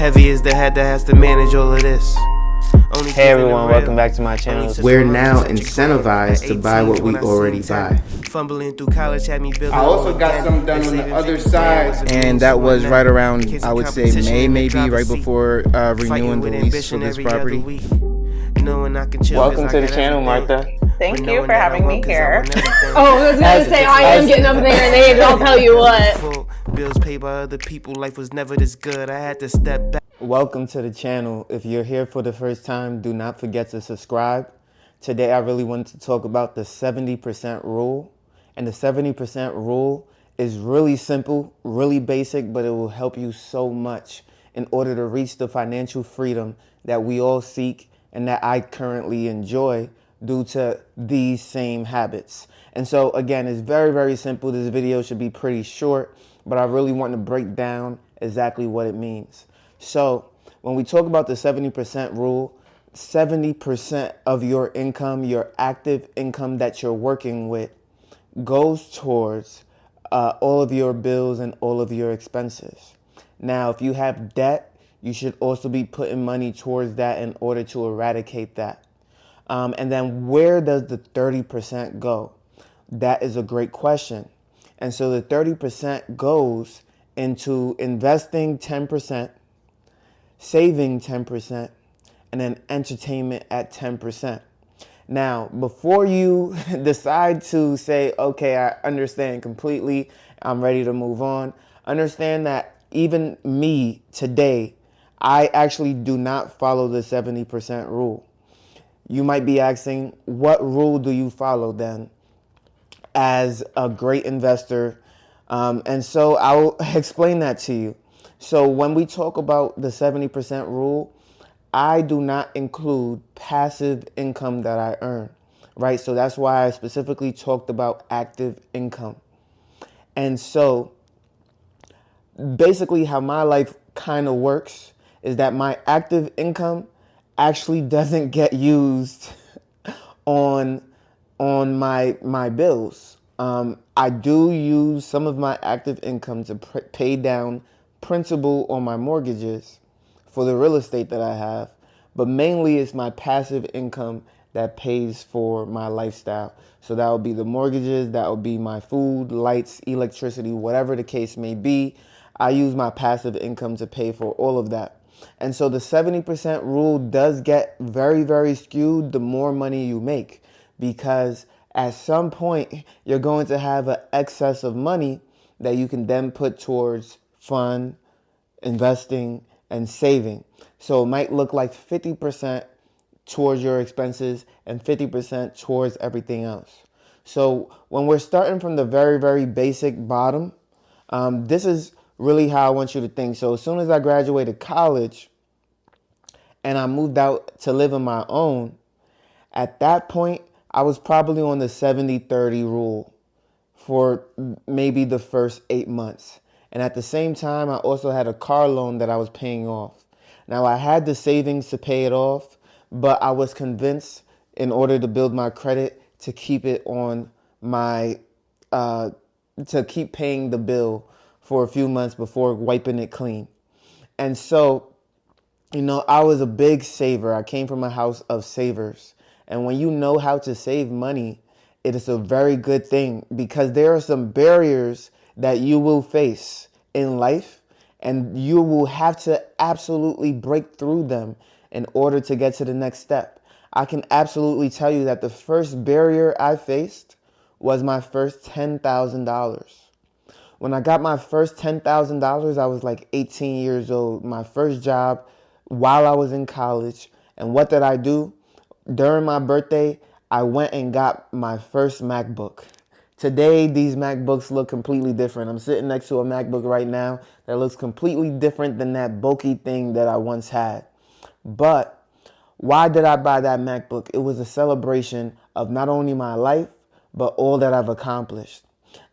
Heavy is the head that has to manage all of this. Hey everyone, welcome back to my channel. We're now incentivized to buy what we already buy. Fumbling through college had me building. I also got some done on the other side. And that was right around, I would say, May, maybe, right before renewing the lease for this property. Welcome to the channel, Martha. Thank you for having me here. Oh, I was going to say, I am getting up there and age, I'll tell you what. Bills paid by other people, life was never this good. I had to step back. Welcome to the channel. If you're here for the first time, do not forget to subscribe. Today, I really wanted to talk about the 70% rule. And the 70% rule is really simple, really basic, but it will help you so much in order to reach the financial freedom that we all seek and that I currently enjoy due to these same habits. And so again, it's very, very simple. This video should be pretty short, but I really want to break down exactly what it means. So when we talk about the 70% rule, 70% of your income, your active income that you're working with, goes towards all of your bills and all of your expenses. Now, if you have debt, you should also be putting money towards that in order to eradicate that. And then where does the 30% go? That is a great question. And so the 30% goes into investing 10%, saving 10%, and then entertainment at 10%. Now, before you decide to say, okay, I understand completely, I'm ready to move on, understand that even me today, I actually do not follow the 70% rule. You might be asking, what rule do you follow then as a great investor? And so I'll explain that to you. So when we talk about the 70% rule, I do not include passive income that I earn, right? So that's why I specifically talked about active income. And so basically how my life kind of works is that my active income actually doesn't get used on my bills. I do use some of my active income to pay down principal on my mortgages for the real estate that I have, but mainly it's my passive income that pays for my lifestyle. So that would be the mortgages, that would be my food, lights, electricity, whatever the case may be. I use my passive income to pay for all of that. And so the 70% rule does get very, very skewed the more money you make, because at some point you're going to have an excess of money that you can then put towards fun, investing, and saving. So it might look like 50% towards your expenses and 50% towards everything else. So when we're starting from the very, very basic bottom, this is really how I want you to think. So as soon as I graduated college and I moved out to live on my own, at that point, I was probably on the 70-30 rule for maybe the first 8 months. And at the same time, I also had a car loan that I was paying off. Now, I had the savings to pay it off, but I was convinced in order to build my credit to keep it on my, to keep paying the bill for a few months before wiping it clean. And so, you know, I was a big saver. I came from a house of savers. And when you know how to save money, it is a very good thing, because there are some barriers that you will face in life, and you will have to absolutely break through them in order to get to the next step. I can absolutely tell you that the first barrier I faced was my first $10,000. When I got my first $10,000, I was like 18 years old, my first job while I was in college. And what did I do? During my birthday, I went and got my first MacBook. Today, these MacBooks look completely different. I'm sitting next to a MacBook right now that looks completely different than that bulky thing that I once had. But why did I buy that MacBook? It was a celebration of not only my life, but all that I've accomplished.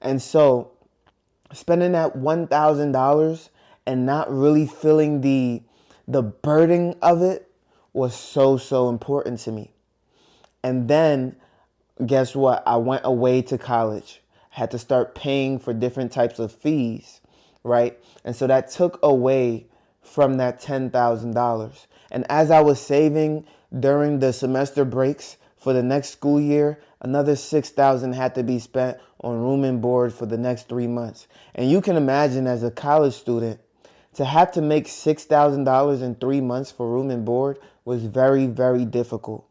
And so spending that $1,000 and not really feeling the burden of it was so important to me. And then guess what? I went away to college. Had to start paying for different types of fees, right? And so that took away from that $10,000. And as I was saving during the semester breaks for the next school year, another $6,000 had to be spent on room and board for the next 3 months. And you can imagine, as a college student, to have to make $6,000 in 3 months for room and board was very, very difficult,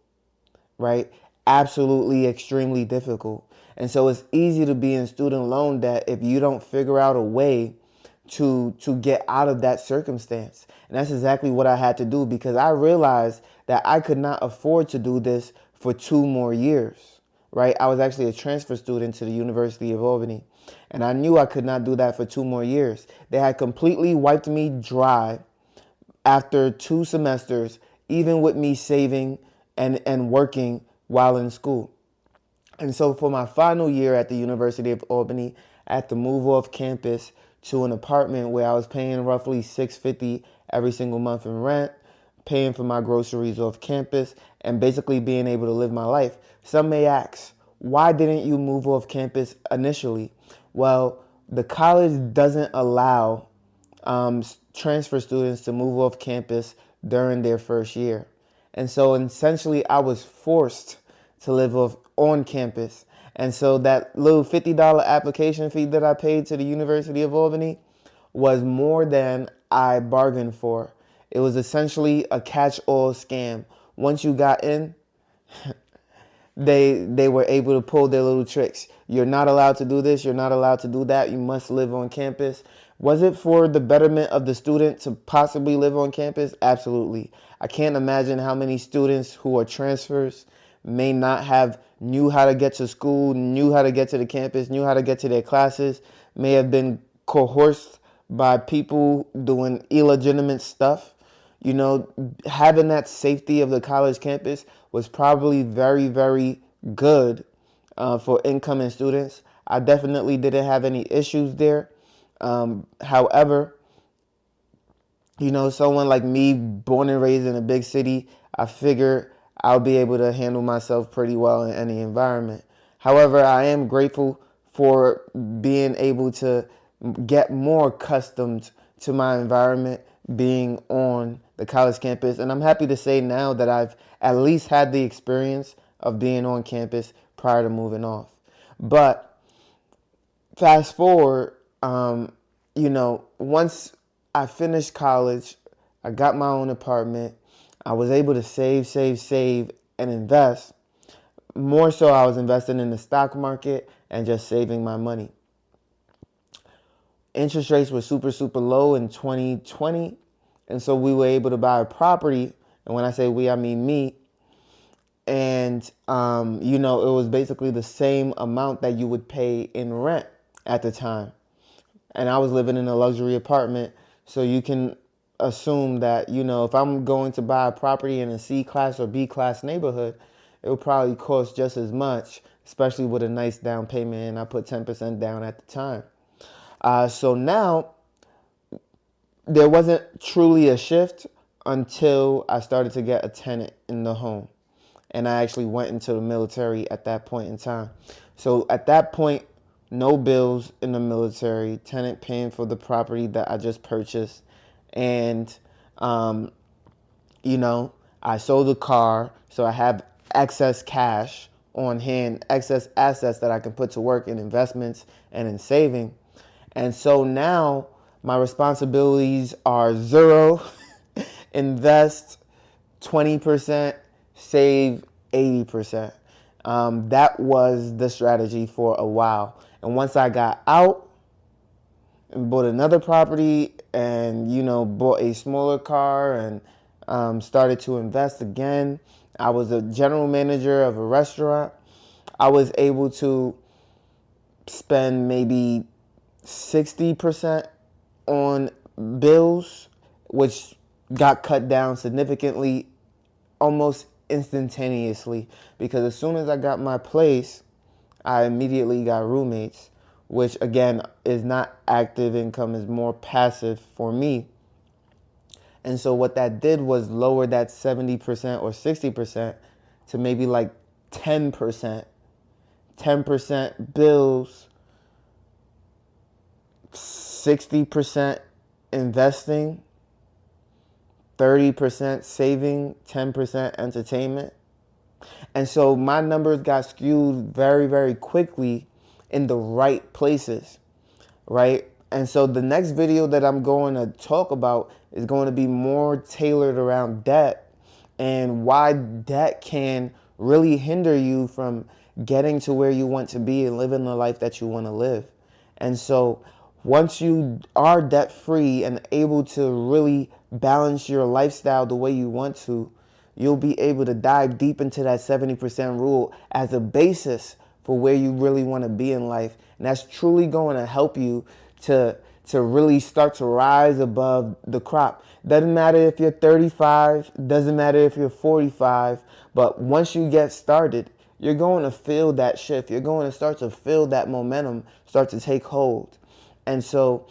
right? Absolutely extremely difficult. And so it's easy to be in student loan debt if you don't figure out a way to get out of that circumstance. And that's exactly what I had to do, because I realized that I could not afford to do this for 2 more years, right? I was actually a transfer student to the University of Albany, and I knew I could not do that for 2 more years. They had completely wiped me dry after 2 semesters, even with me saving and working while in school. And so for my final year at the University of Albany, I had to move off campus to an apartment where I was paying roughly $650 every single month in rent, paying for my groceries off campus, and basically being able to live my life. Some may ask, why didn't you move off campus initially? Well, the college doesn't allow transfer students to move off campus during their first year. And so essentially I was forced to live on campus. And so that little $50 application fee that I paid to the University of Albany was more than I bargained for. It was essentially a catch-all scam. Once you got in, they were able to pull their little tricks. You're not allowed to do this. You're not allowed to do that. You must live on campus. Was it for the betterment of the student to possibly live on campus? Absolutely. I can't imagine how many students who are transfers may not have knew how to get to school, knew how to get to the campus, knew how to get to their classes, may have been coerced by people doing illegitimate stuff. You know, having that safety of the college campus was probably very, very good for incoming students. I definitely didn't have any issues there. However, you know, someone like me, born and raised in a big city, I figure I'll be able to handle myself pretty well in any environment. However, I am grateful for being able to get more accustomed to my environment being on the college campus. And I'm happy to say now that I've at least had the experience of being on campus prior to moving off. But fast forward, you know, once I finished college, I got my own apartment. I was able to save, and invest. More so, I was investing in the stock market and just saving my money. Interest rates were super, super low in 2020. And so we were able to buy a property. And when I say we, I mean me. And, you know, it was basically the same amount that you would pay in rent at the time. And I was living in a luxury apartment. So you can assume that, you know, if I'm going to buy a property in a C-class or B-class neighborhood, it will probably cost just as much, especially with a nice down payment. And I put 10% down at the time. So now there wasn't truly a shift until I started to get a tenant in the home. And I actually went into the military at that point in time. So at that point, no bills in the military, tenant paying for the property that I just purchased. And, you know, I sold a car, so I have excess cash on hand, excess assets that I can put to work in investments and in saving. And so now my responsibilities are 0, invest 20%, save 80%. That was the strategy for a while. And once I got out and bought another property and, you know, bought a smaller car and started to invest again, I was a general manager of a restaurant. I was able to spend maybe 60% on bills, which got cut down significantly almost instantaneously, because as soon as I got my place, I immediately got roommates, which again is not active income, is more passive for me. And so what that did was lower that 70% or 60% to maybe like 10%. 10% bills, 60% investing, 30% saving, 10% entertainment. And so my numbers got skewed very, very quickly in the right places, right? And so the next video that I'm going to talk about is going to be more tailored around debt and why debt can really hinder you from getting to where you want to be and living the life that you want to live. And so once you are debt free and able to really balance your lifestyle the way you want to, you'll be able to dive deep into that 70% rule as a basis for where you really want to be in life. And that's truly going to help you to really start to rise above the crop. Doesn't matter if you're 35, doesn't matter if you're 45, but once you get started, you're going to feel that shift. You're going to start to feel that momentum start to take hold. And so,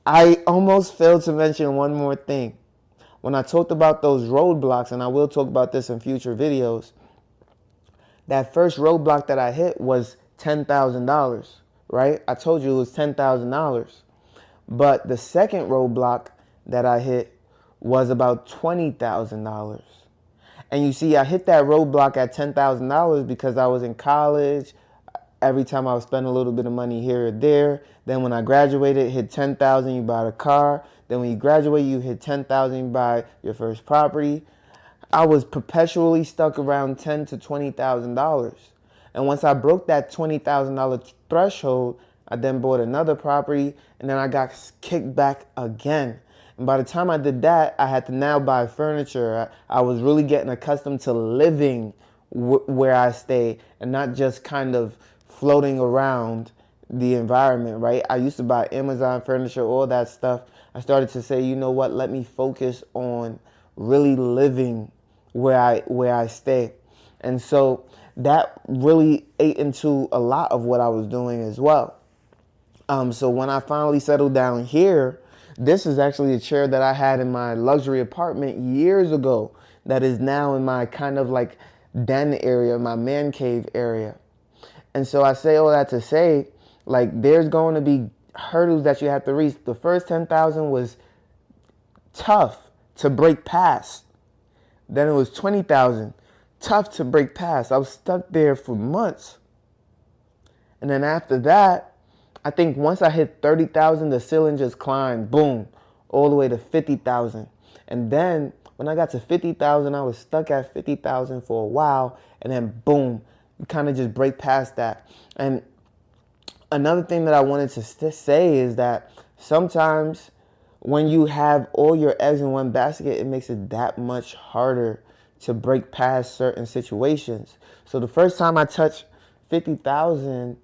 I almost failed to mention one more thing. When I talked about those roadblocks, and I will talk about this in future videos, that first roadblock that I hit was $10,000, right? I told you it was $10,000. But the second roadblock that I hit was about $20,000. And you see, I hit that roadblock at $10,000 because I was in college. Every time I would spend a little bit of money here or there. Then when I graduated, hit $10,000, you buy a car. Then when you graduate, you hit $10,000, you buy your first property. I was perpetually stuck around $10,000 to $20,000. And once I broke that $20,000 threshold, I then bought another property, and then I got kicked back again. And by the time I did that, I had to now buy furniture. I was really getting accustomed to living where I stay and not just kind of floating around the environment, right? I used to buy Amazon furniture, all that stuff. I started to say, you know what, let me focus on really living where I stay. And so that really ate into a lot of what I was doing as well. So when I finally settled down here, this is actually a chair that I had in my luxury apartment years ago that is now in my kind of like den area, my man cave area. And so I say all that to say, like, there's going to be hurdles that you have to reach. The first 10,000 was tough to break past. Then it was 20,000, tough to break past. I was stuck there for months. And then after that, I think once I hit 30,000, the ceiling just climbed, boom, all the way to 50,000. And then when I got to 50,000, I was stuck at 50,000 for a while. And then boom, you kind of just break past that. And another thing that I wanted to say is that sometimes when you have all your eggs in one basket, it makes it that much harder to break past certain situations. So the first time I touched 50,000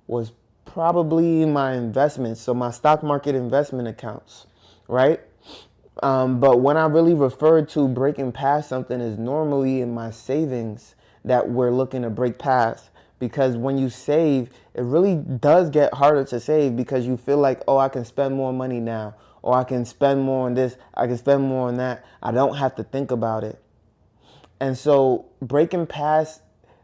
was probably my investments, so my stock market investment accounts, right? But when I really refer to breaking past something is normally in my savings that we're looking to break past. Because when you save, it really does get harder to save because you feel like, oh, I can spend more money now, or I can spend more on this, I can spend more on that. I don't have to think about it. And so breaking past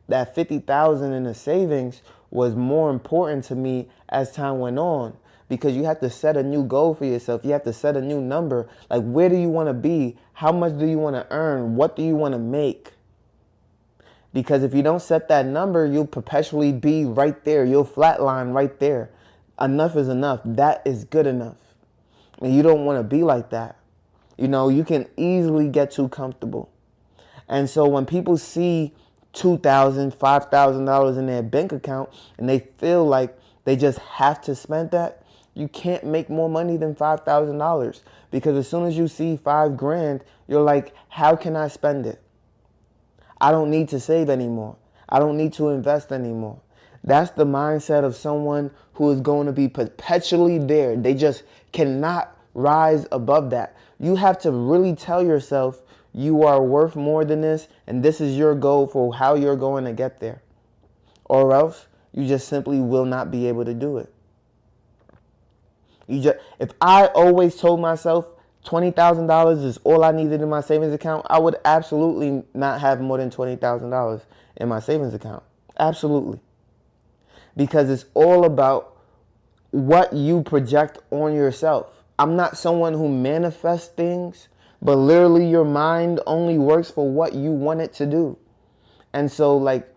that 50,000 in the savings was more important to me as time went on, because you have to set a new goal for yourself. You have to set a new number. Like, where do you want to be? How much do you want to earn? What do you want to make? Because if you don't set that number, you'll perpetually be right there. You'll flatline right there. Enough is enough. That is good enough. And you don't want to be like that. You can easily get too comfortable. And so when people see $2,000, $5,000 in their bank account and they feel like they just have to spend that, you can't make more money than $5,000, because as soon as you see $5,000, you're like, how can I spend it? I don't need to save anymore. I don't need to invest anymore. That's the mindset of someone who is going to be perpetually there. They just cannot rise above that. You have to really tell yourself you are worth more than this, and this is your goal for how you're going to get there. Or else you just simply will not be able to do it. If I always told myself $20,000 is all I needed in my savings account, I would absolutely not have more than $20,000 in my savings account. Absolutely. Because it's all about what you project on yourself. I'm not someone who manifests things, but literally your mind only works for what you want it to do. And so like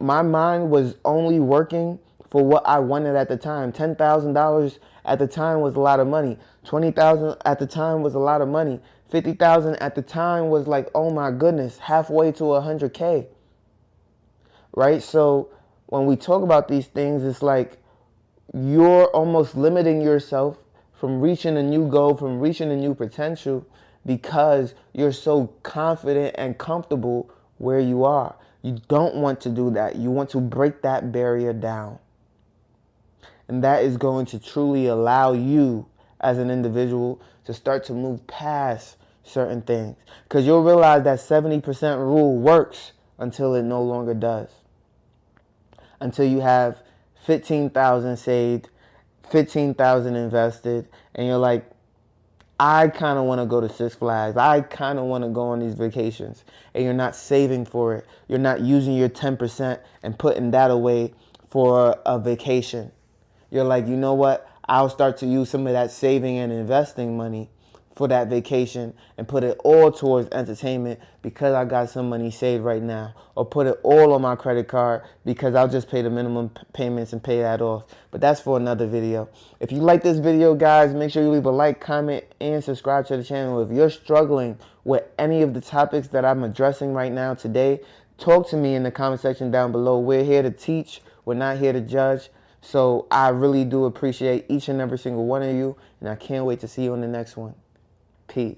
my mind was only working for what I wanted at the time. $10,000 at the time was a lot of money. 20,000 at the time was a lot of money. 50,000 at the time was like, oh my goodness, halfway to 100K. Right? So when we talk about these things, it's like you're almost limiting yourself from reaching a new goal, from reaching a new potential, because you're so confident and comfortable where you are. You don't want to do that. You want to break that barrier down. And that is going to truly allow you as an individual to start to move past certain things. Because you'll realize that 70% rule works until it no longer does. Until you have 15,000 saved, 15,000 invested, and you're like, I kind of want to go to Six Flags. I kind of want to go on these vacations. And you're not saving for it. You're not using your 10% and putting that away for a vacation. You're like, you know what? I'll start to use some of that saving and investing money for that vacation and put it all towards entertainment because I got some money saved right now. Or put it all on my credit card because I'll just pay the minimum payments and pay that off. But that's for another video. If you like this video, guys, make sure you leave a like, comment, and subscribe to the channel. If you're struggling with any of the topics that I'm addressing right now today, talk to me in the comment section down below. We're here to teach. We're not here to judge. So I really do appreciate each and every single one of you, and I can't wait to see you on the next one. Peace.